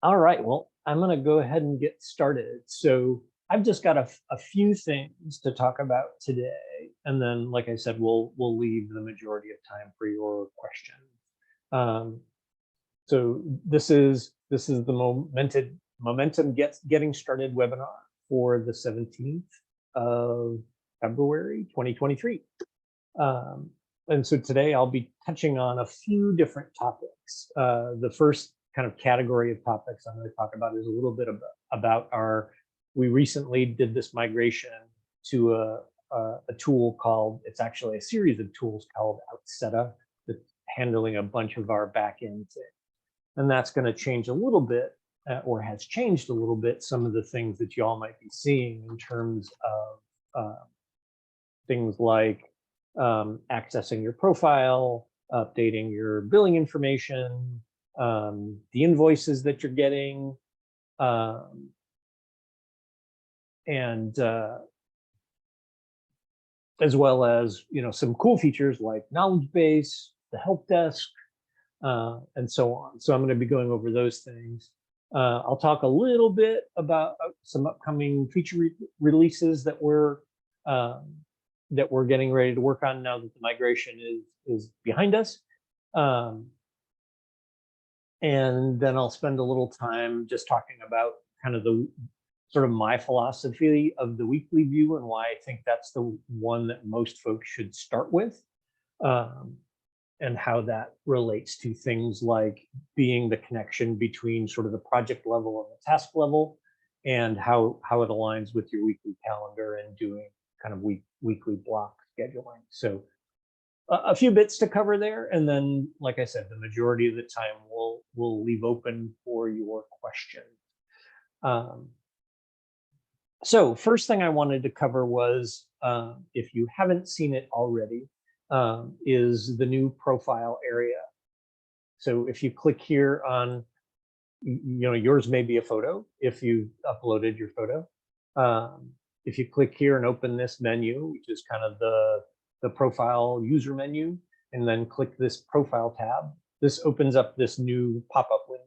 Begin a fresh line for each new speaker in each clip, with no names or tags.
All right, well, I'm going to go ahead and get started. So I've just got a few things to talk about today, and then, like I said, we'll leave the majority of time for your questions. Um, so this is the momentum getting started webinar for the 17th of February 2023. And so today I'll be touching on a few different topics. The first kind of category of topics I'm going to talk about is a little bit about we recently did this migration to a tool called, it's actually a series of tools called Outseta that's handling a bunch of our backend things. And that's going to change a little bit, or has changed a little bit, some of the things that you all might be seeing in terms of things like accessing your profile, updating your billing information, the invoices that you're getting, and as well as some cool features like knowledge base, the help desk, and so on. So I'm going to be going over those things. I'll talk a little bit about some upcoming feature releases that we're getting ready to work on now that the migration is behind us. And then I'll spend a little time just talking about kind of the sort of my philosophy of the weekly view and why I think that's the one that most folks should start with, and how that relates to things like being the connection between sort of the project level and the task level, and how it aligns with your weekly calendar and doing kind of weekly block scheduling. So a few bits to cover there, and then, like I said, the majority of the time we'll leave open for your questions. So first thing I wanted to cover was, if you haven't seen it already, is the new profile area. So if you click here on, yours may be a photo if you uploaded your photo. If you click here and open this menu, which is kind of the profile user menu, and then click this profile tab, this opens up this new pop-up window.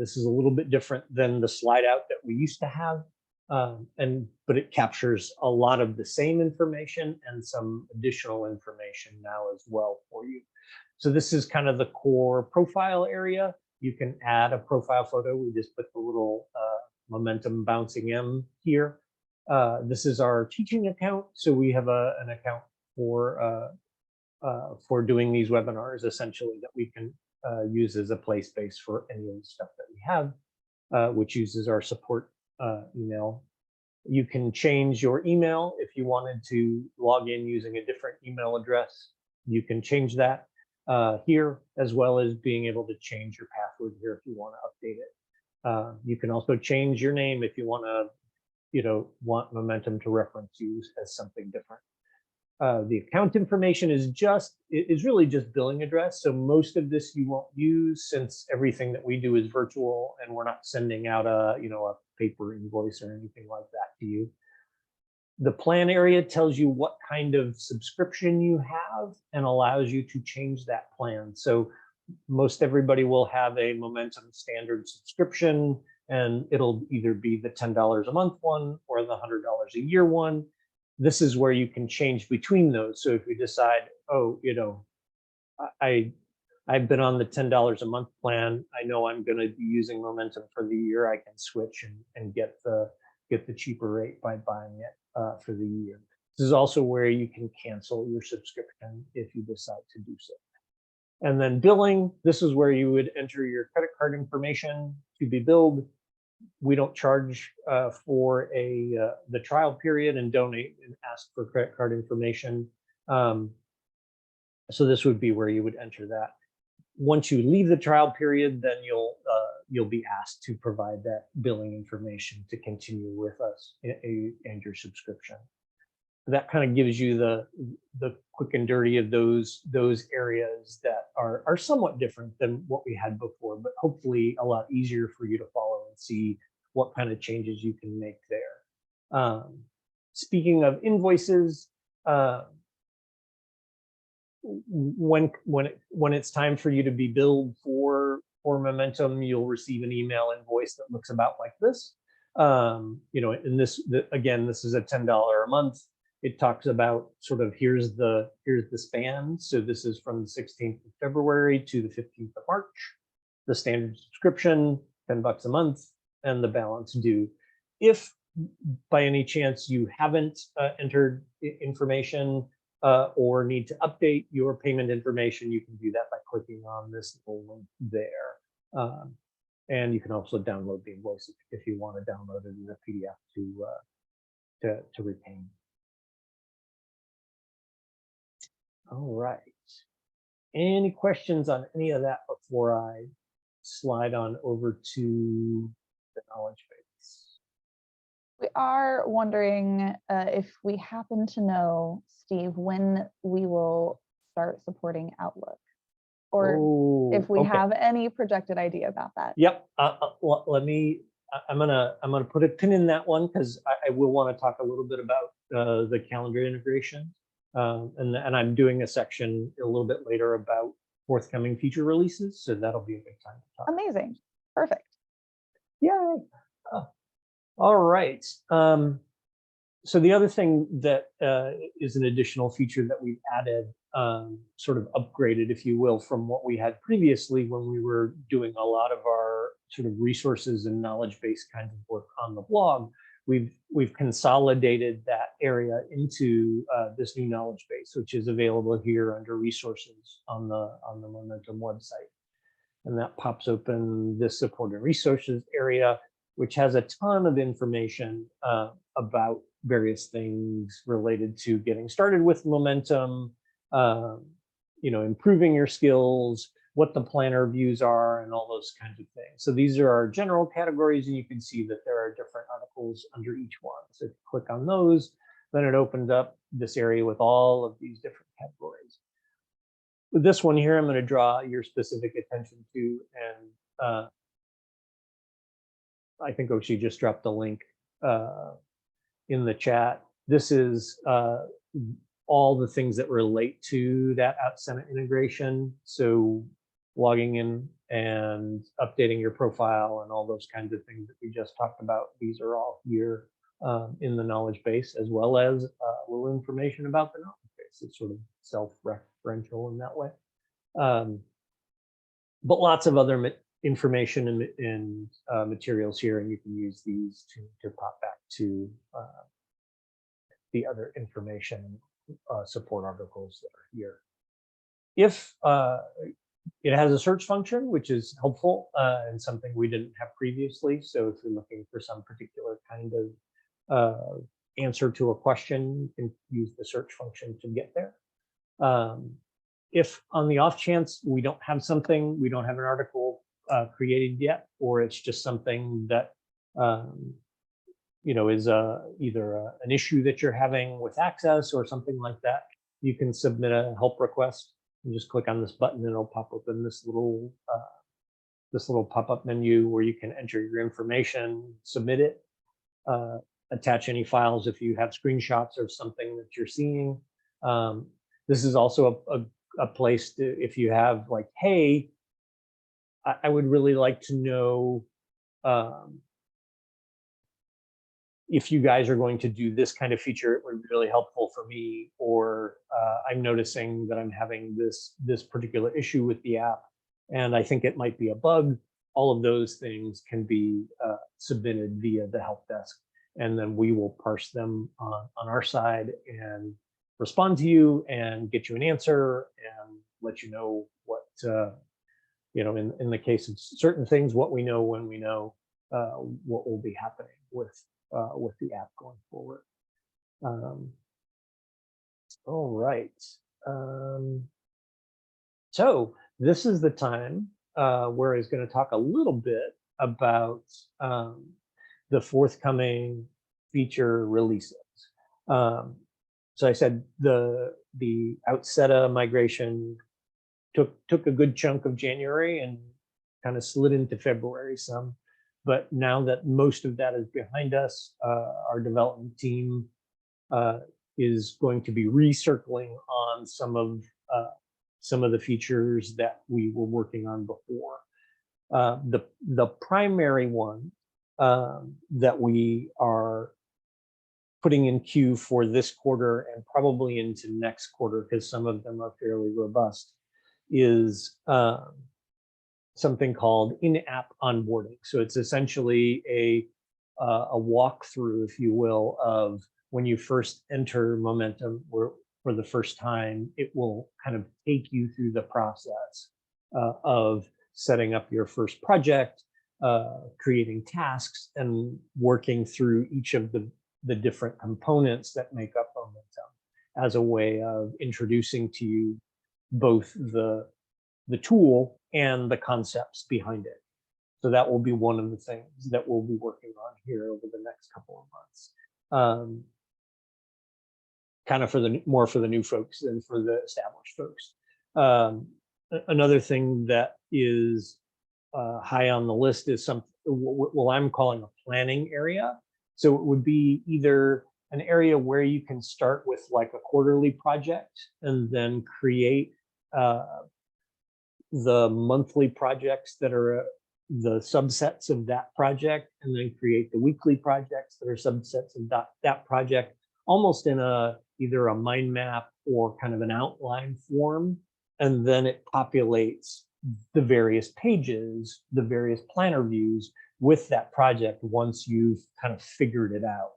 This is a little bit different than the slide out that we used to have, but it captures a lot of the same information and some additional information now as well for you. So this is kind of the core profile area. You can add a profile photo. We just put the little momentum bouncing M here. This is our teaching account. So we have an account for doing these webinars, essentially, that we can use as a play space for any of the stuff that we have, which uses our support email. You can change your email if you wanted to log in using a different email address. You can change that here, as well as being able to change your password here if you want to update it. You can also change your name if you want to, want Momentum to reference you as something different. The account information is really just billing address. So most of this you won't use, since everything that we do is virtual and we're not sending out a paper invoice or anything like that to you. The plan area tells you what kind of subscription you have and allows you to change that plan. So most everybody will have a Momentum standard subscription, and it'll either be the $10 a month one or the $100 a year one. This is where you can change between those. So if you decide, oh, I've been on the $10 a month plan, I know I'm going to be using Momentum for the year, I can switch and get the cheaper rate by buying it for the year. This is also where you can cancel your subscription if you decide to do so. And then billing, this is where you would enter your credit card information to be billed. We don't charge for the trial period and don't ask for credit card information. So this would be where you would enter that. Once you leave the trial period, then you'll be asked to provide that billing information to continue with us and your subscription. That kind of gives you the quick and dirty of those areas that are somewhat different than what we had before, but hopefully a lot easier for you to follow and see what kind of changes you can make there. Speaking of invoices, when it's time for you to be billed for for Momentum, you'll receive an email invoice that looks about like this. And again, this is a $10 a month. It talks about sort of here's the span. So this is from the 16th of February to the 15th of March. The standard subscription, $10 a month, and the balance due. If by any chance you haven't entered information or need to update your payment information, you can do that by clicking on this little link there. And you can also download the invoice if you want to download it in a PDF to retain. All right. Any questions on any of that before I slide on over to the knowledge base?
We are wondering if we happen to know, Steve, when we will start supporting Outlook, or if we have any projected idea about that.
Yep. Let me. I'm gonna put a pin in that one because I will want to talk a little bit about the calendar integration, and I'm doing a section a little bit later about forthcoming feature releases, so that'll be a good time to talk.
Amazing. Perfect.
Yeah. All right. So the other thing that is an additional feature that we've added, sort of upgraded, if you will, from what we had previously when we were doing a lot of our sort of resources and knowledge-based kinds of work on the blog, we've consolidated that area into this new knowledge base, which is available here under resources on the Momentum website. And that pops open this support and resources area, which has a ton of information about various things related to getting started with Momentum, improving your skills, what the planner views are, and all those kinds of things. So these are our general categories, and you can see that there are different articles under each one. So if you click on those, then it opened up this area with all of these different categories. With this one here, I'm going to draw your specific attention to, and I think Oshi just dropped the link in the chat. This is all the things that relate to that App Center integration. So logging in and updating your profile and all those kinds of things that we just talked about. These are all here in the knowledge base, as well as a little information about the knowledge base. It's sort of self-referential in that way. But lots of other information and materials here, and you can use these to pop back to the other information support articles that are here. If it has a search function, which is helpful and something we didn't have previously. So if you're looking for some particular kind of answer to a question, you can use the search function to get there. If on the off chance we don't have an article created yet, or it's just something that is either an issue that you're having with access or something like that, you can submit a help request and just click on this button, and it'll pop up in this little pop-up menu where you can enter your information, submit it, attach any files if you have screenshots of something that you're seeing. This is also a place to, if you have like, hey, I would really like to know if you guys are going to do this kind of feature, it would be really helpful for me, or I'm noticing that I'm having this particular issue with the app, and I think it might be a bug. All of those things can be submitted via the help desk, and then we will parse them on our side and respond to you and get you an answer and let you know what, in the case of certain things, what we know when we know what will be happening with the app going forward. All right. So this is the time where I was going to talk a little bit about the forthcoming feature releases. So I said the Outseta migration took a good chunk of January and kind of slid into February some. But now that most of that is behind us, our development team is going to be recircling on some of the features that we were working on before. The primary one that we are putting in queue for this quarter and probably into next quarter, because some of them are fairly robust, is something called in-app onboarding. So it's essentially a walkthrough, if you will, of when you first enter Momentum, where for the first time, it will kind of take you through the process of setting up your first project, creating tasks, and working through each of the different components that make up Momentum as a way of introducing to you both the tool and the concepts behind it. So that will be one of the things that we'll be working on here over the next couple of months. Kind of more for the new folks than for the established folks. Another thing that is high on the list is what I'm calling a planning area. So it would be either an area where you can start with like a quarterly project and then create the monthly projects that are the subsets of that project, and then create the weekly projects that are subsets of that project, almost in either a mind map or kind of an outline form. And then it populates the various pages, the various planner views with that project once you've kind of figured it out.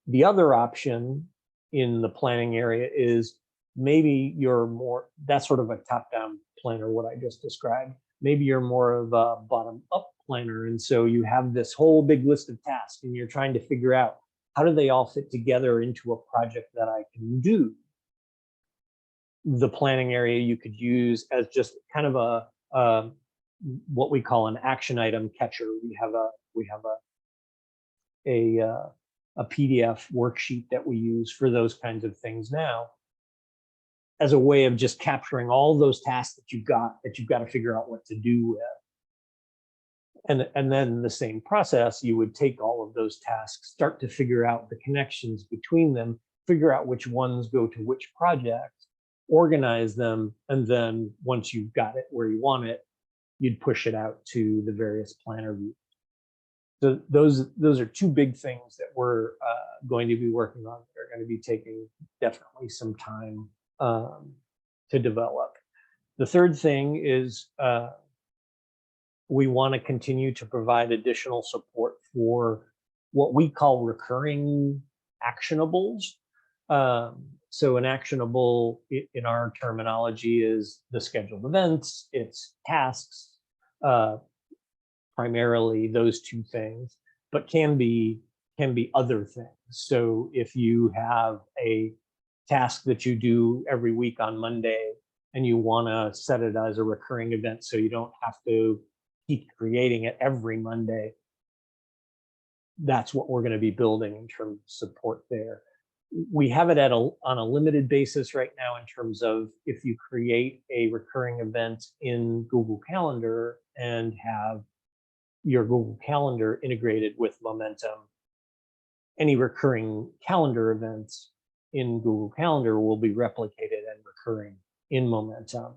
The other option in the planning area is maybe you're more, that's sort of a top-down planner, what I just described. Maybe you're more of a bottom-up planner. And so you have this whole big list of tasks and you're trying to figure out, how do they all fit together into a project that I can do? The planning area you could use as just kind of a what we call an action item catcher. We have a PDF worksheet that we use for those kinds of things now, as a way of just capturing all those tasks that you've got to figure out what to do with. And then in the same process, you would take all of those tasks, start to figure out the connections between them, figure out which ones go to which project, organize them, and then once you've got it where you want it, you'd push it out to the various planner views. So those are two big things that we're going to be working on. They're going to be taking definitely some time to develop. The third thing is we want to continue to provide additional support for what we call recurring actionables. So an actionable in our terminology is the scheduled events, it's tasks, primarily those two things, but can be other things. So if you have a task that you do every week on Monday and you want to set it as a recurring event so you don't have to keep creating it every Monday, that's what we're going to be building in terms of support there. We have it on a limited basis right now in terms of if you create a recurring event in Google Calendar and have your Google Calendar integrated with Momentum, any recurring calendar events in Google Calendar will be replicated and recurring in Momentum.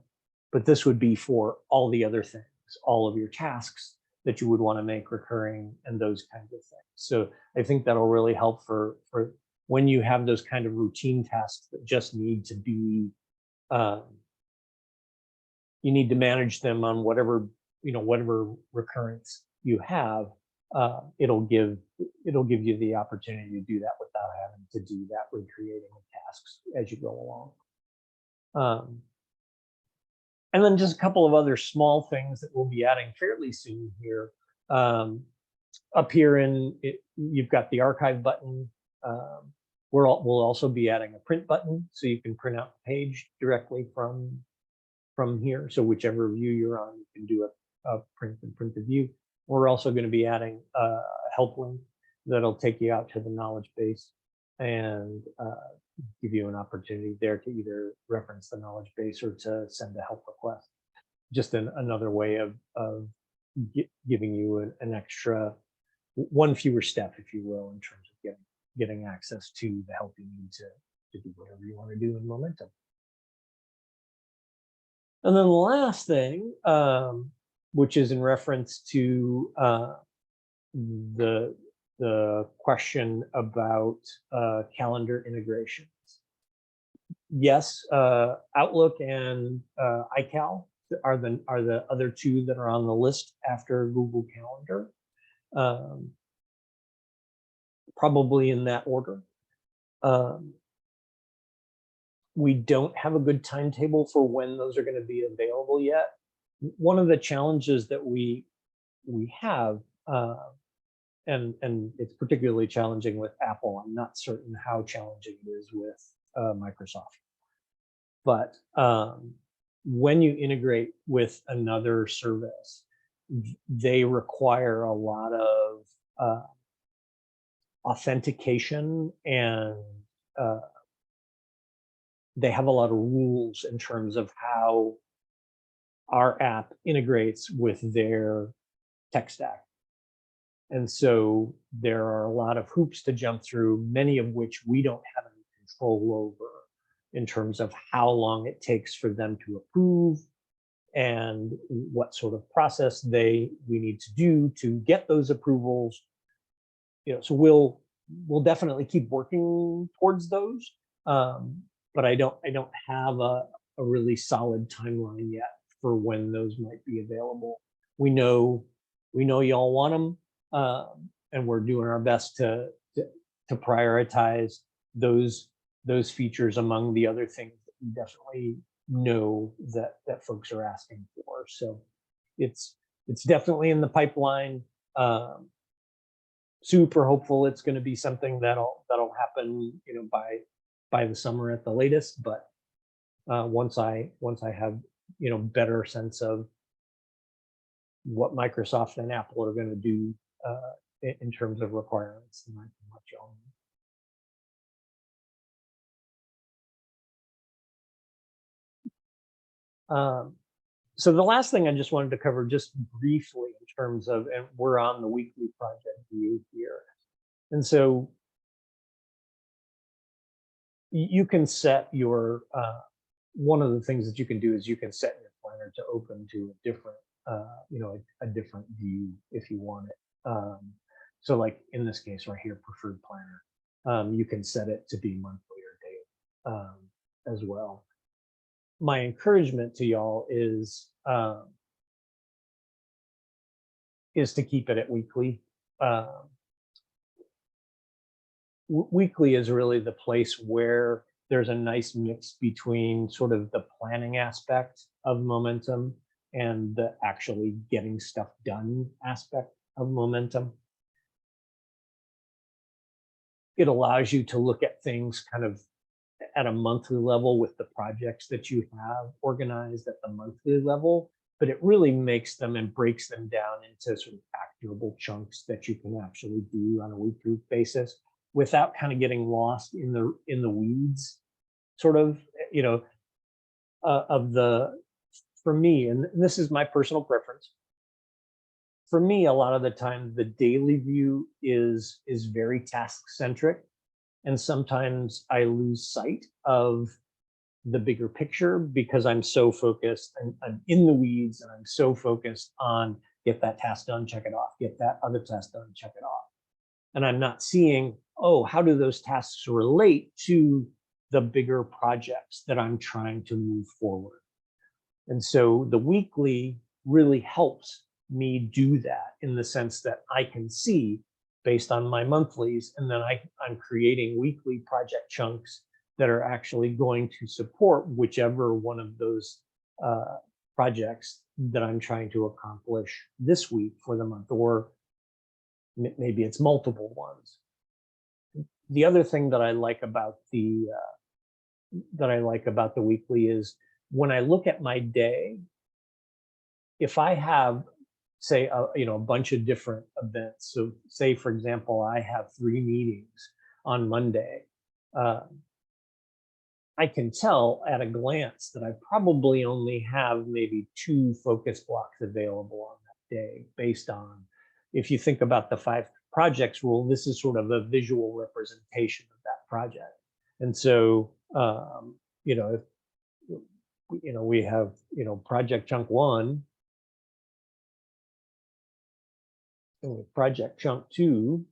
But this would be for all the other things, all of your tasks that you would want to make recurring and those kinds of things. So I think that'll really help for when you have those kind of routine tasks that just need to be, you need to manage them on whatever recurrence you have. It'll give you the opportunity to do that without having to do that recreating of tasks as you go along. And then just a couple of other small things that we'll be adding fairly soon here. Up here you've got the archive button. We'll also be adding a print button, so you can print out the page directly from here. So whichever view you're on, you can do a print the view. We're also going to be adding a help link that'll take you out to the knowledge base and give you an opportunity there to either reference the knowledge base or to send a help request. Just another way of giving you an extra, one fewer step, if you will, in terms of getting access to the help you need to do whatever you want to do in Momentum. And then the last thing which is in reference to the question about calendar integrations. Yes, Outlook and iCal are the other two that are on the list after Google Calendar, probably in that order. We don't have a good timetable for when those are going to be available yet. One of the challenges that we have, and it's particularly challenging with Apple. I'm not certain how challenging it is with Microsoft. But when you integrate with another service, they require a lot of authentication, and they have a lot of rules in terms of how our app integrates with their tech stack. And so there are a lot of hoops to jump through, many of which we don't have any control over, in terms of how long it takes for them to approve and what sort of process we need to do to get those approvals. So we'll definitely keep working towards those, but I don't have a really solid timeline yet for when those might be available. We know y'all want them, and we're doing our best to prioritize those features among the other things that we definitely know that folks are asking for. So it's definitely in the pipeline. Super hopeful it's going to be something that'll happen, by the summer at the latest. But once I have better sense of what Microsoft and Apple are going to do in terms of requirements, then I can let y'all know. So the last thing I just wanted to cover just briefly in terms of, and we're on the weekly project view here. And so you can set your, one of the things that you can do is you can set your planner to open to a different, a different view if you want it. So like in this case right here, preferred planner, you can set it to be monthly or daily as well. My encouragement to y'all is to keep it at weekly. Weekly is really the place where there's a nice mix between sort of the planning aspect of Momentum and the actually getting stuff done aspect of Momentum. It allows you to look at things kind of at a monthly level with the projects that you have organized at the monthly level, but it really makes them and breaks them down into sort of actionable chunks that you can actually do on a weekly basis without kind of getting lost in the weeds, sort of, for me, and this is my personal preference. For me, a lot of the time, the daily view is very task centric. And sometimes I lose sight of the bigger picture because I'm so focused and I'm in the weeds, and I'm so focused on get that task done, check it off, get that other task done, check it off. And I'm not seeing, oh, how do those tasks relate to the bigger projects that I'm trying to move forward? And so the weekly really helps me do that, in the sense that I can see based on my monthlies, and then I'm creating weekly project chunks that are actually going to support whichever one of those projects that I'm trying to accomplish this week for the month, or maybe it's multiple ones. The other thing that I like about the weekly is when I look at my day, if I have, say, a bunch of different events. So say, for example, I have 3 meetings on Monday. I can tell at a glance that I probably only have maybe 2 focus blocks available on that day, based on, if you think about the 5 projects rule, this is sort of a visual representation of that project. And so, if we have, project chunk 1, And with project chunk 2,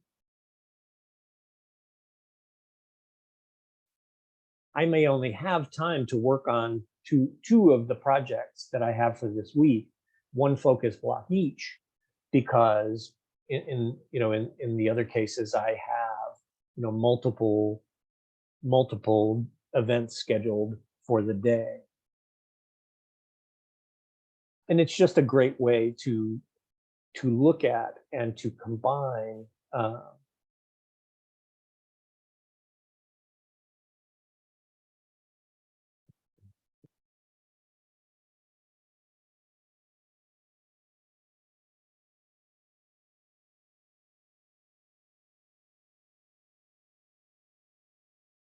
I may only have time to work on two of the projects that I have for this week, one focus block each, because in the other cases I have multiple events scheduled for the day. And it's just a great way to look at and to combine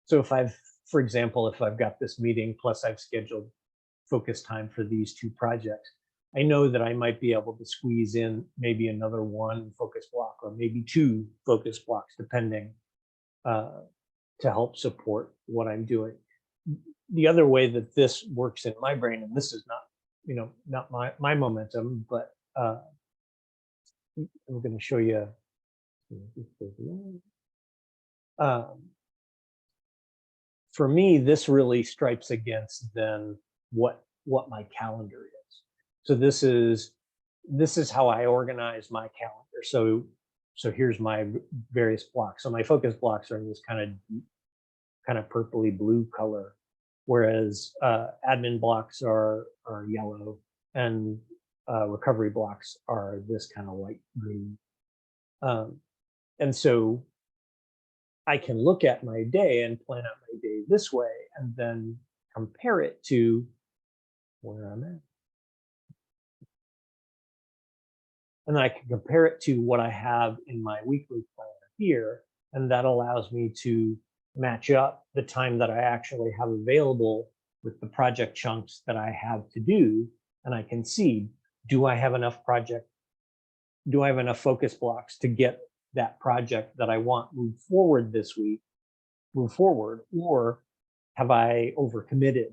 so for example, if I've got this meeting plus I've scheduled focus time for these 2 projects, I know that I might be able to squeeze in maybe another 1 focus block or maybe 2 focus blocks, depending, to help support what I'm doing. The other way that this works in my brain, and this is not my momentum, but I'm going to show you. For me, this really stripes against then what my calendar is. So this is how I organize my calendar. So here's my various blocks. So my focus blocks are in this kind of purpley blue color, whereas admin blocks are yellow, and recovery blocks are this kind of light green. And so I can look at my day and plan out my day this way, and then compare it to where I'm at. And then I can compare it to what I have in my weekly planner here, and that allows me to match up the time that I actually have available with the project chunks that I have to do, and I can see, do I have enough focus blocks to get that project that I want move forward this week, or have I overcommitted?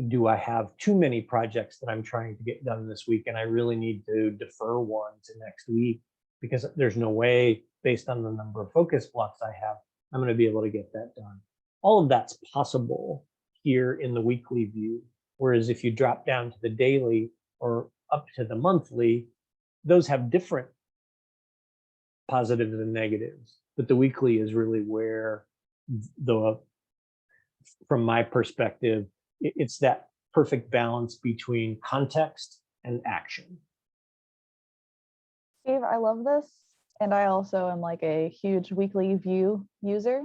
Do I have too many projects that I'm trying to get done this week, and I really need to defer one to next week because there's no way, based on the number of focus blocks I have, I'm going to be able to get that done. All of that's possible here in the weekly view. Whereas if you drop down to the daily or up to the monthly, those have different positives and negatives. But the weekly is really where from my perspective, it's that perfect balance between context and action.
Steve, I love this. And I also am like a huge weekly view user.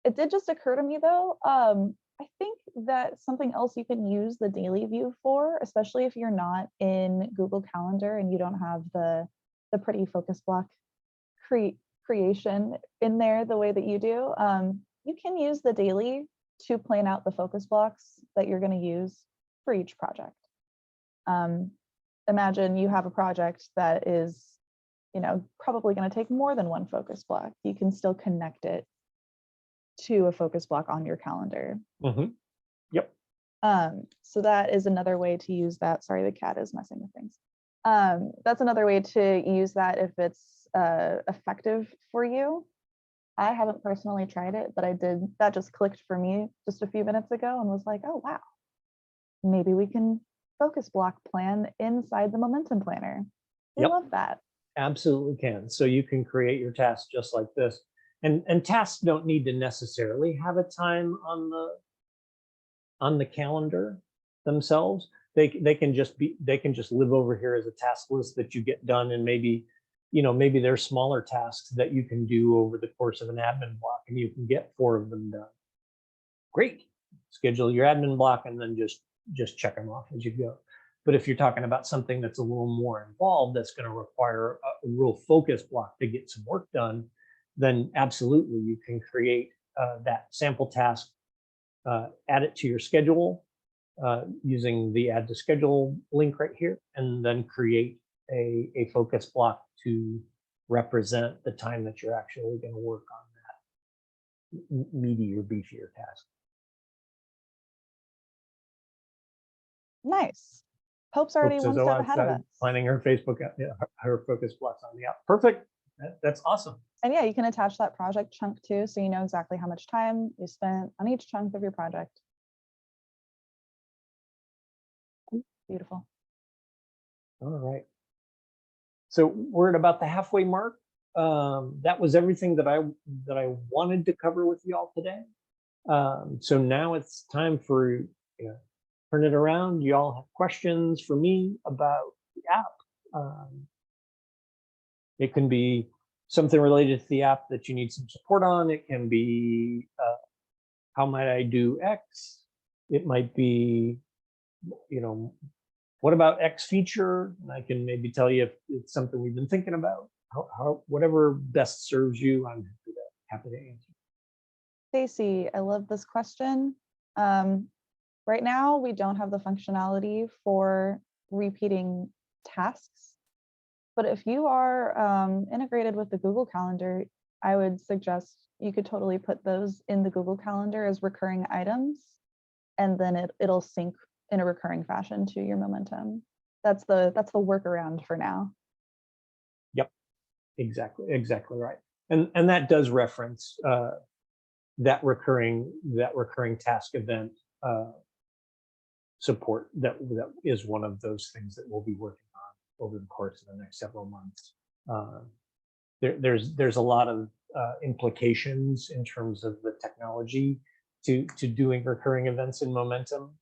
It did just occur to me though, I think that something else you can use the daily view for, especially if you're not in Google Calendar and you don't have the pretty focus block creation in there the way that you do, you can use the daily to plan out the focus blocks that you're going to use for each project. Imagine you have a project that is, probably going to take more than 1 focus block. You can still connect it to a focus block on your calendar.
Mm-hmm. Yep.
So that is another way to use that. Sorry, the cat is messing with things. That's another way to use that if it's effective for you. I haven't personally tried it, but I did. That just clicked for me just a few minutes ago and was like, oh, wow, maybe we can focus block plan inside the momentum planner. I love that.
Absolutely can. So you can create your tasks just like this. And tasks don't need to necessarily have a time on the calendar themselves. They can just live over here as a task list that you get done, and maybe there's smaller tasks that you can do over the course of an admin block, and you can get 4 of them done. Great. Schedule your admin block and then just check them off as you go. But if you're talking about something that's a little more involved, that's going to require a real focus block to get some work done, then absolutely you can create that sample task, add it to your schedule using the add to schedule link right here, and then create a focus block to represent the time that you're actually going to work on that meaty or beefier task.
Nice. Pope's already
Hope
one
says, oh,
step ahead of
outside
us.
planning her Facebook, her focus blocks on the app. Perfect. That's awesome.
And yeah, you can attach that project chunk too, so you know exactly how much time you spent on each chunk of your project. Beautiful.
All right. So we're at about the halfway mark. That was everything that I wanted to cover with you all today. So now it's time for turn it around. You all have questions for me about the app. It can be something related to the app that you need some support on. It can be how might I do X? It might be, what about X feature? And I can maybe tell you if it's something we've been thinking about. Whatever best serves you, I'm happy to answer.
Stacy, I love this question. Right now, we don't have the functionality for repeating tasks. But if you are integrated with the Google Calendar, I would suggest you could totally put those in the Google Calendar as recurring items, and then it'll sync in a recurring fashion to your Momentum. That's the workaround for now.
Yep, exactly right. And that does reference that recurring task event support. That is one of those things that we'll be working on over the course of the next several months. There's a lot of implications in terms of the technology to doing recurring events in Momentum,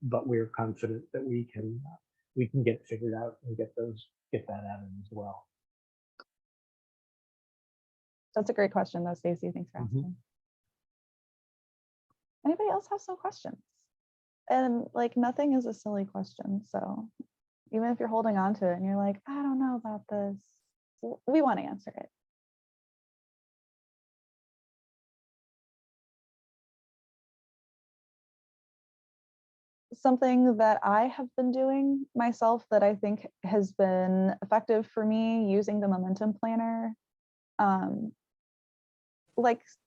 but we're confident that we can get it figured out and get that added as well.
That's a great question, though, Stacy. Thanks for asking. Anybody else have some questions? And like, nothing is a silly question. So even if you're holding on to it and you're like, I don't know about this, we want to answer it. Something that I have been doing myself that I think has been effective for me using the Momentum Planner.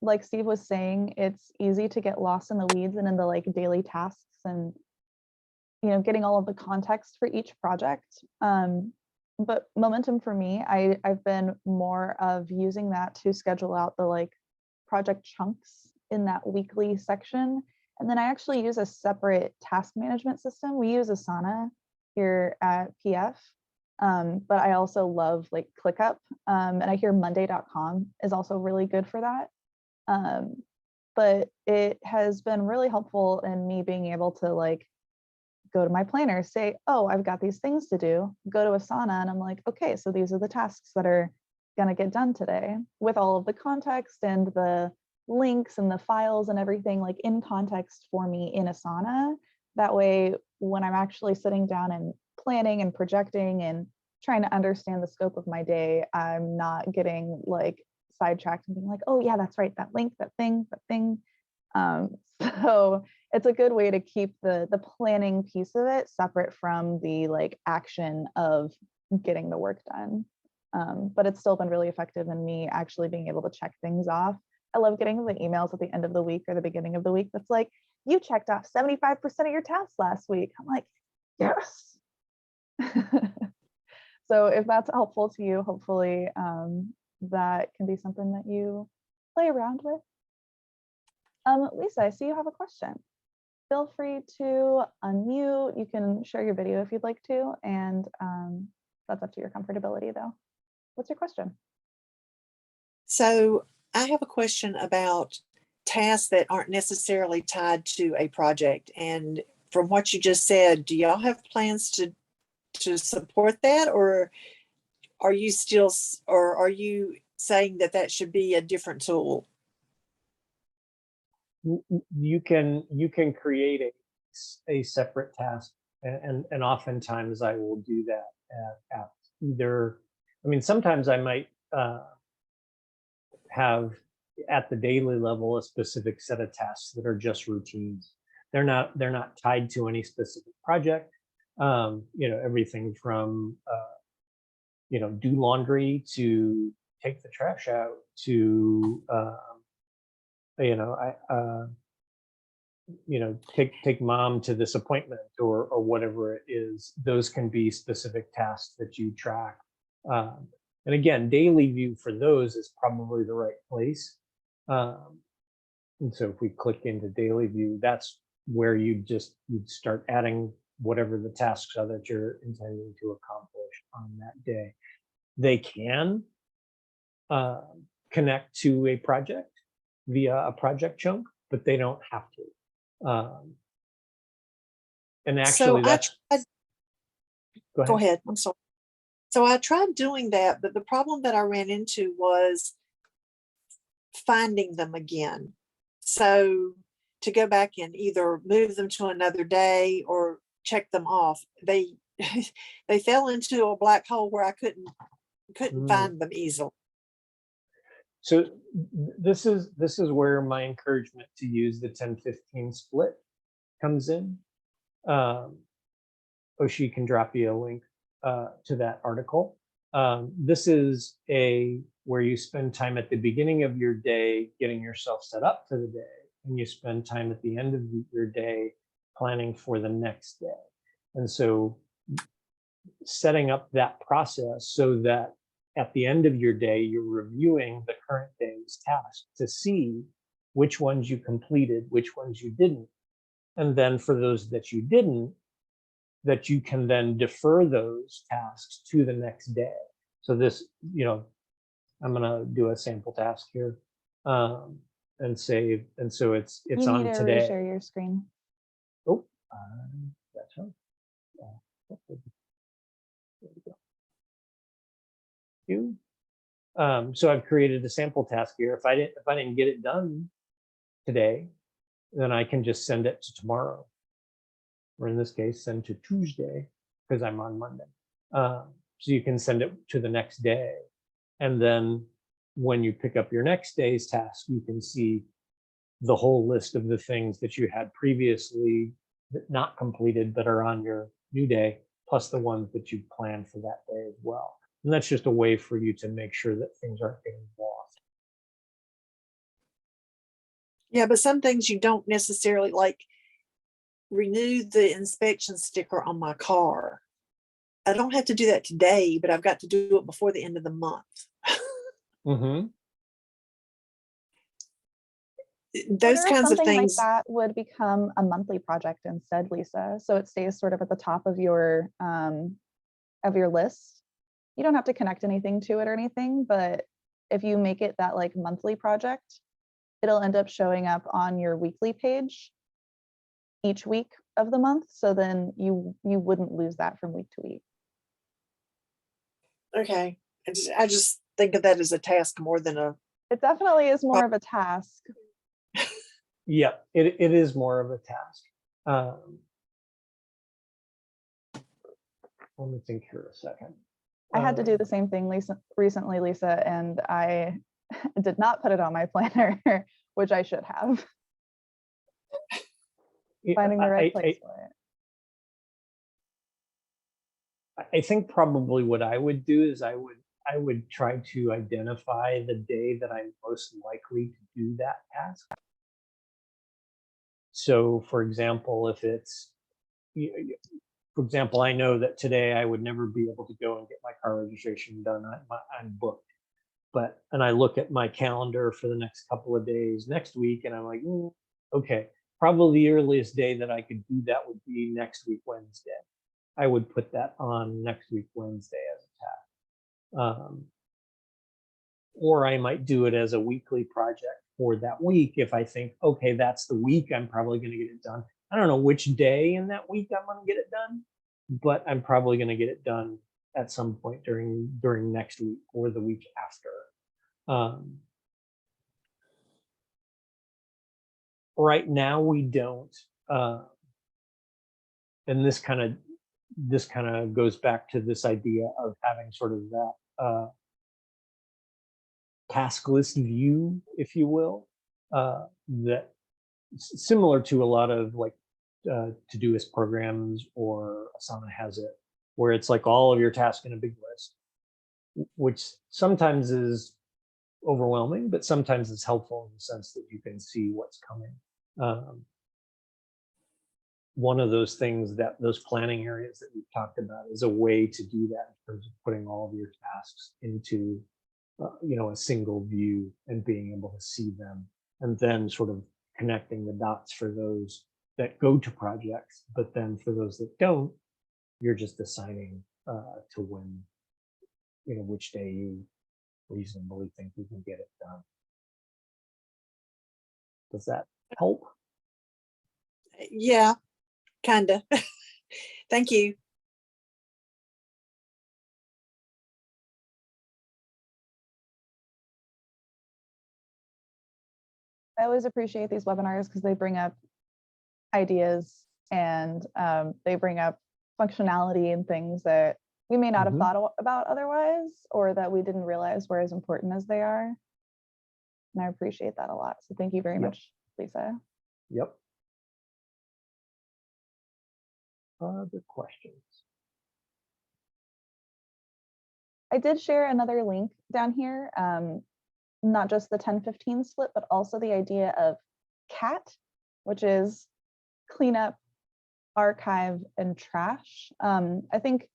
Like Steve was saying, it's easy to get lost in the weeds and in the like daily tasks and getting all of the context for each project. But Momentum for me, I've been more of using that to schedule out the like project chunks in that weekly section. And then I actually use a separate task management system. We use Asana here at PF, but I also love like ClickUp, and I hear Monday.com is also really good for that. But it has been really helpful in me being able to like go to my planner, say, oh, I've got these things to do, go to Asana, and I'm like, okay, so these are the tasks that are gonna get done today, with all of the context and the links and the files and everything like in context for me in Asana. That way, when I'm actually sitting down and planning and projecting and trying to understand the scope of my day, I'm not getting like sidetracked and being like, oh yeah, that's right, that link, that thing. So it's a good way to keep the planning piece of it separate from the like action of getting the work done. But it's still been really effective in me actually being able to check things off. I love getting the emails at the end of the week or the beginning of the week that's like, you checked off 75% of your tasks last week. I'm like, yes. So if that's helpful to you, hopefully that can be something that you play around with. Lisa, I see you have a question. Feel free to unmute. You can share your video if you'd like to, and that's up to your comfortability though. What's your question?
So I have a question about tasks that aren't necessarily tied to a project. And from what you just said, do y'all have plans to support that, or are you saying that should be a different tool?
You can create a separate task, and oftentimes I will do that at either. I mean, sometimes I might have at the daily level a specific set of tasks that are just routines. They're not tied to any specific project. Everything from do laundry to take the trash out to take mom to this appointment or whatever it is. Those can be specific tasks that you track. And again, daily view for those is probably the right place. And so if we click into daily view, that's where you'd start adding whatever the tasks are that you're intending to accomplish on that day. They can connect to a project via a project chunk, but they don't have to. And actually,
go ahead. I'm sorry. So I tried doing that, but the problem that I ran into was finding them again. So to go back and either move them to another day or check them off, they they fell into a black hole where I couldn't find them easily.
So this is where my encouragement to use the 10-15 split comes in. Oshi can drop you a link to that article. This is where you spend time at the beginning of your day getting yourself set up for the day, and you spend time at the end of your day planning for the next day. And so setting up that process so that at the end of your day, you're reviewing the current day's tasks to see which ones you completed, which ones you didn't. And then for those that you didn't, that you can then defer those tasks to the next day. So this, I'm gonna do a sample task here and save. And so it's
you
on
need to
today.
Share your screen.
Oh, that's right. There we go. So I've created a sample task here. If I didn't get it done today, then I can just send it to tomorrow, or in this case, send to Tuesday because I'm on Monday. So you can send it to the next day, and then when you pick up your next day's task, you can see the whole list of the things that you had previously not completed but are on your new day, plus the ones that you planned for that day as well. And that's just a way for you to make sure that things aren't getting lost.
Yeah, but some things you don't necessarily like. Renew the inspection sticker on my car. I don't have to do that today, but I've got to do it before the end of the month.
Mm-hmm.
Those kinds of
something
things
like that would become a monthly project instead, Lisa. So it stays sort of at the top of your list. You don't have to connect anything to it or anything, but if you make it that like monthly project, it'll end up showing up on your weekly page each week of the month. So then you wouldn't lose that from week to week.
Okay. I just think of that as a task more than a.
It definitely is more of a task.
Yeah, it is more of a task. Let me think here a second.
I had to do the same thing recently, Lisa, and I did not put it on my planner, which I should have. Finding the right place for it.
I think probably what I would do is I would try to identify the day that I'm most likely to do that task. So for example, if it's, for example, I know that today I would never be able to go and get my car registration done. I'm booked. And I look at my calendar for the next couple of days next week, and I'm like, okay, probably the earliest day that I could do that would be next week, Wednesday. I would put that on next week, Wednesday as a task. Or I might do it as a weekly project for that week if I think, okay, that's the week I'm probably going to get it done. I don't know which day in that week I'm going to get it done, but I'm probably going to get it done at some point during next week or the week after. Right now we don't, and this kind of goes back to this idea of having sort of that task list view, if you will, that similar to a lot of like Todoist programs, or Asana has it, where it's like all of your tasks in a big list, which sometimes is overwhelming, but sometimes it's helpful in the sense that you can see what's coming. one of those things, that those planning areas that we've talked about, is a way to do that in terms of putting all of your tasks into a single view and being able to see them, and then sort of connecting the dots for those that go to projects. But then for those that don't, you're just assigning to when, which day you reasonably think you can get it done. Does that help?
Yeah, kinda. Thank you.
I always appreciate these webinars because they bring up ideas and they bring up functionality and things that we may not have
Mhm.
thought about otherwise, or that we didn't realize were as important as they are. And I appreciate that a lot. So thank you very
Yep.
much, Lisa.
Yep. Other questions?
I did share another link down here, not just the 10-15 split, but also the idea of CAT, which is cleanup, archive, and trash. I think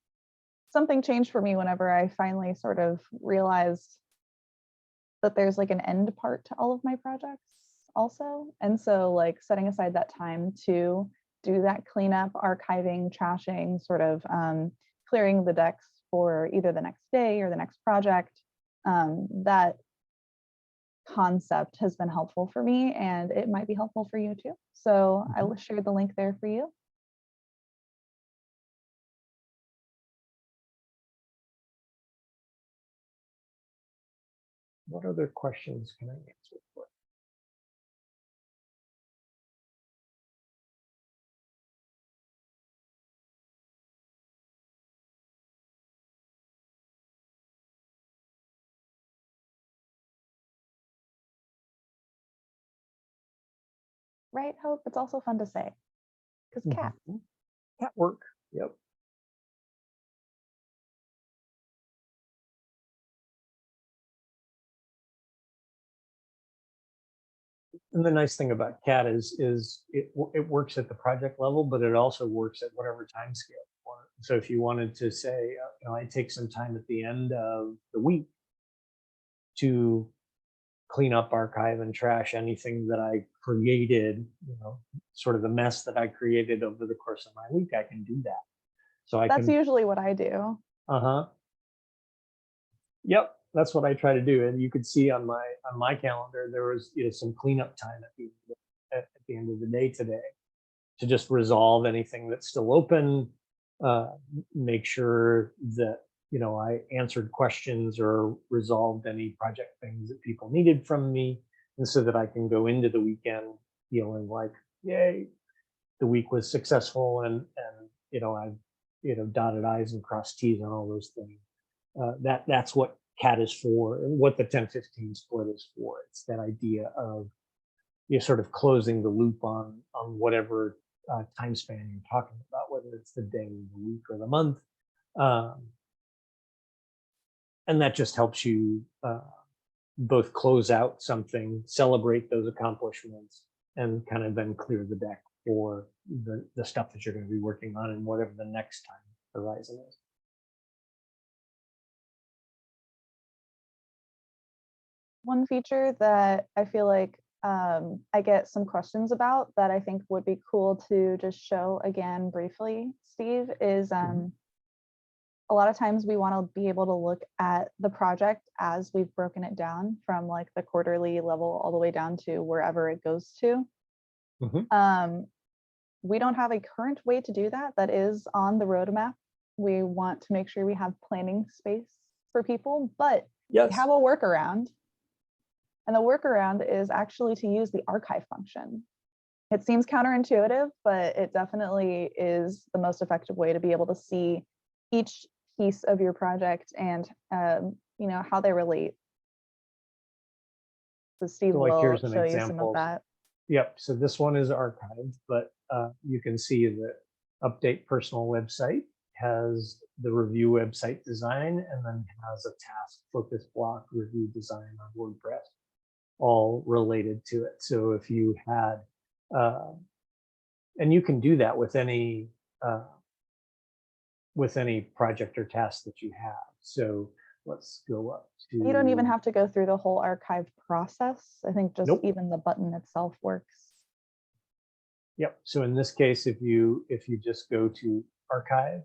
something changed for me whenever I finally sort of realized that there's like an end part to all of my projects also. And so like setting aside that time to do that cleanup, archiving, trashing, sort of clearing the decks for either the next day or the next project, that concept has been helpful for me, and it might be helpful for you too. So I will share the link there for you.
What other questions can I answer for?
Right, Hope? It's also fun to say, because cat.
Cat work. Yep. And the nice thing about CAT is it works at the project level, but it also works at whatever time scale you want. So if you wanted to say, I take some time at the end of the week to clean up, archive, and trash anything that I created, sort of the mess that I created over the course of my week, I can do that. So I
That's
can.
usually what I do.
Yep, that's what I try to do. And you could see on my calendar there was some cleanup time at the end of the day today, to just resolve anything that's still open, make sure that I answered questions or resolved any project things that people needed from me, and so that I can go into the weekend feeling like, yay, the week was successful, and I've dotted I's and crossed T's on all those things. That's what CAT is for, and what the 10-15 split is for. It's that idea of sort of closing the loop on whatever time span you're talking about, whether it's the day, the week, or the month. And that just helps you both close out something, celebrate those accomplishments, and kind of then clear the deck for the stuff that you're going to be working on and whatever the next time horizon is.
One feature that I feel like I get some questions about that I think would be cool to just show again briefly, Steve, is a lot of times we want to be able to look at the project as we've broken it down from like the quarterly level all the way down to wherever it goes to. We don't have a current way to do that. That is on the roadmap. We want to make sure we have planning space for people, but we have a workaround. And the workaround is actually to use the archive function. It seems counterintuitive, but it definitely is the most effective way to be able to see each piece of your project and how they relate. So Steve will show you some of that.
Yep. So this one is archived, but you can see that Update Personal website has the review website design, and then has a task focus block review design on WordPress, all related to it. So if you had And you can do that with any project or task that you have. So let's go up to.
You don't even have to go through the whole archive process. I think just
Nope.
even the button itself works.
Yep. So in this case, if you just go to archive,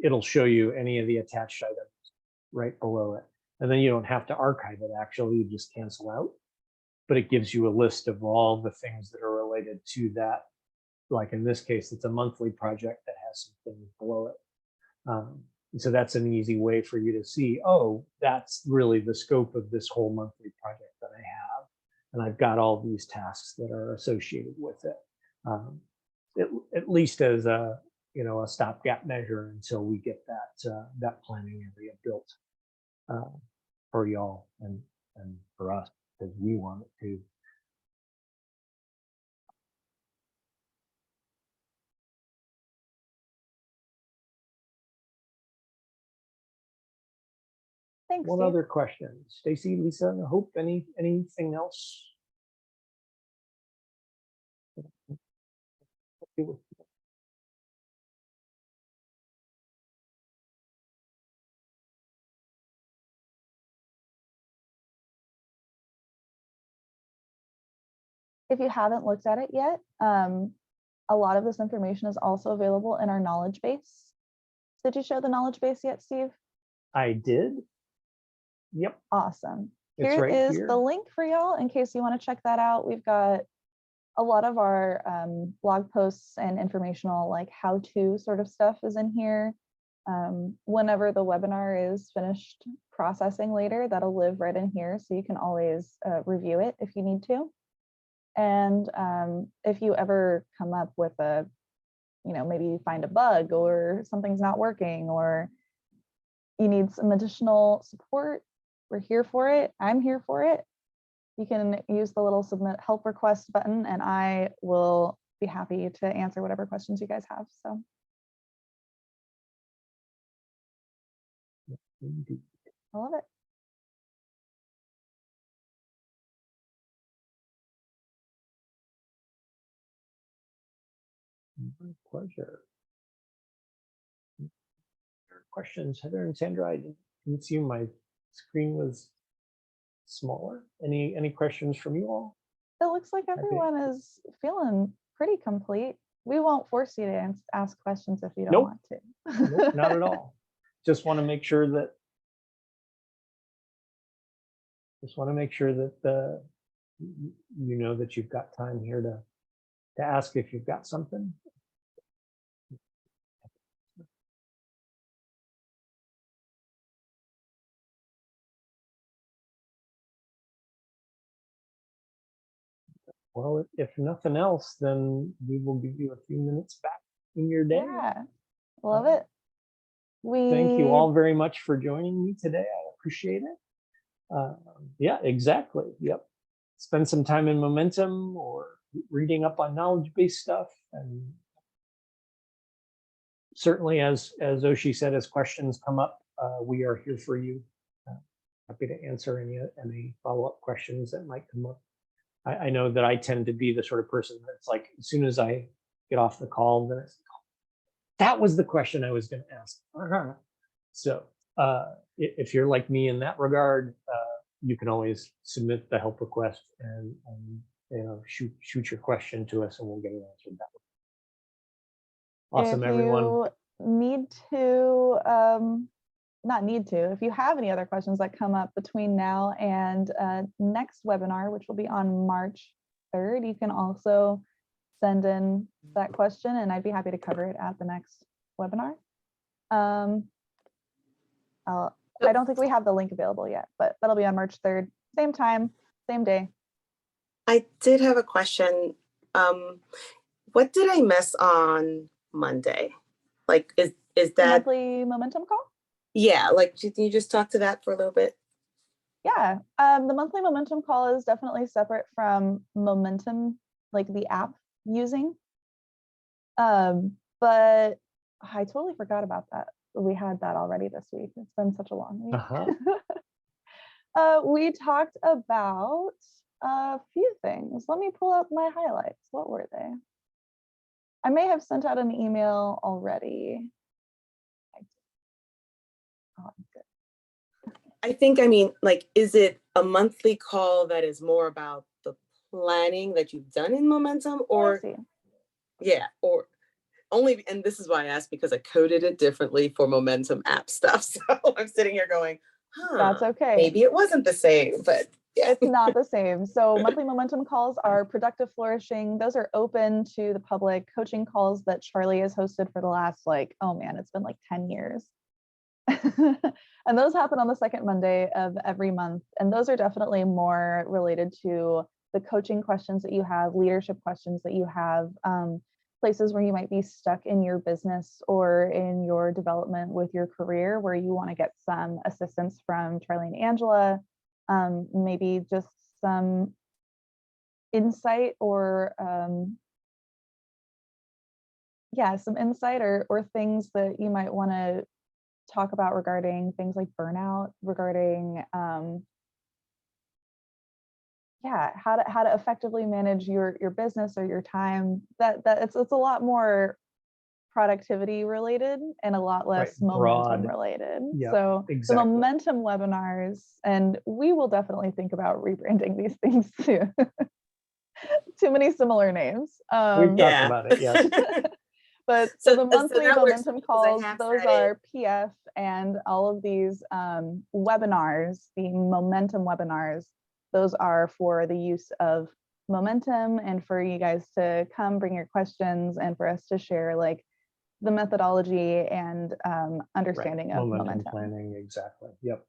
it'll show you any of the attached items right below it. And then you don't have to archive it, actually, you just cancel out. But it gives you a list of all the things that are related to that. Like in this case, it's a monthly project that has some things below it. And so that's an easy way for you to see, oh, that's really the scope of this whole monthly project that I have. And I've got all these tasks that are associated with it. At least as a stopgap measure until we get that planning area built for y'all and for us, because we want it to.
Thanks,
What
Steve.
other questions? Stacy, Lisa, Hope, anything else?
If you haven't looked at it yet, a lot of this information is also available in our knowledge base. Did you show the knowledge base yet, Steve?
I did. Yep.
Awesome.
It's
Here
right
is
here.
the link for y'all in case you want to check that out. We've got a lot of our blog posts and informational like how-to sort of stuff is in here. Whenever the webinar is finished processing later, that'll live right in here. So you can always review it if you need to. And if you ever come up with maybe you find a bug or something's not working or you need some additional support, we're here for it. I'm here for it. You can use the little submit help request button and I will be happy to answer whatever questions you guys have. So.
Indeed.
I love it.
My pleasure. Questions, Heather and Sandra? I didn't see my screen was smaller. Any questions from you all?
It looks like everyone is feeling pretty complete. We won't force you to ask questions if you don't want to.
Nope, not at all. Just want to make sure that you know that you've got time here to ask if you've got something. Well, if nothing else, then we will give you a few minutes back in your day.
Yeah, love it.
Thank you all very much for joining me today. I appreciate it. Yeah, exactly. Yep. Spend some time in Momentum or reading up on knowledge-based stuff. And certainly, as Oshi said, as questions come up, we are here for you. Happy to answer any follow-up questions that might come up. I know that I tend to be the sort of person that's like, as soon as I get off the call, then it's, that was the question I was going to ask. So if you're like me in that regard, you can always submit the help request and shoot your question to us and we'll get it answered that way. Awesome, everyone.
If you have any other questions that come up between now and next webinar, which will be on March 3rd, you can also send in that question and I'd be happy to cover it at the next webinar. I don't think we have the link available yet, but that'll be on March 3rd, same time, same day.
I did have a question. What did I miss on Monday? Like, is that
monthly momentum call?
Yeah, like, can you just talk to that for a little bit?
Yeah, the monthly momentum call is definitely separate from Momentum, like the app using. But I totally forgot about that. We had that already this week. It's been such a long week. We talked about A few things. Let me pull up my highlights. What were they? I may have sent out an email already. Oh, good.
I think, I mean, like, is it a monthly call that is more about the planning that you've done in Momentum,
Oh, I
or,
see.
yeah, or only, and this is why I asked, because I coded it differently for Momentum app stuff. So I'm sitting here going,
That's
huh,
okay.
maybe it wasn't the same, but yeah.
It's not the same. So monthly momentum calls are productive flourishing. Those are open to the public. Coaching calls that Charlie has hosted for the last, like, oh man, it's been like 10 years. And those happen on the second Monday of every month. And those are definitely more related to the coaching questions that you have, leadership questions that you have, places where you might be stuck in your business or in your development with your career, where you want to get some assistance from Charlie and Angela, maybe just some insight or some insight or things that you might want to talk about regarding things like burnout, regarding how to effectively manage your business or your time. That it's a lot more productivity related and a lot less momentum
broad.
related.
Yeah,
So
exactly.
the momentum webinars, and we will definitely think about rebranding these things too. Too many similar names.
We've talked about it, yes.
But so the
so
monthly
that works
momentum
because I
calls,
have
those
said it.
are PF, and all of these webinars, the momentum webinars, those are for the use of momentum and for you guys to come bring your questions and for us to share like the methodology and understanding of momentum.
Planning, exactly. Yep.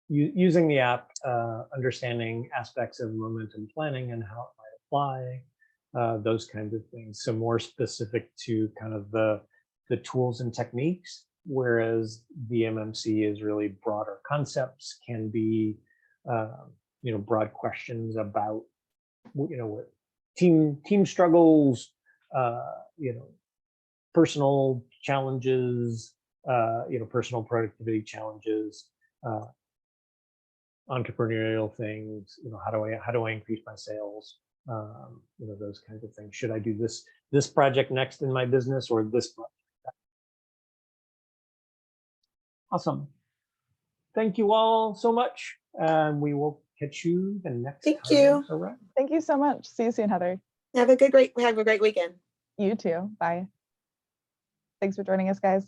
Using the app, understanding aspects of momentum planning and how it might apply. Those kinds of things. So more specific to kind of the tools and techniques, whereas the MMC is really broader concepts, can be, broad questions about, what team struggles, personal challenges, personal productivity challenges, entrepreneurial things, how do I increase my sales? Those kinds of things. Should I do this project next in my business or this project? Awesome. Thank you all so much. We will catch you the next
Thank
time
you.
around.
Thank you so much. See you soon, Heather.
Have a great weekend.
You too. Bye. Thanks for joining us, guys.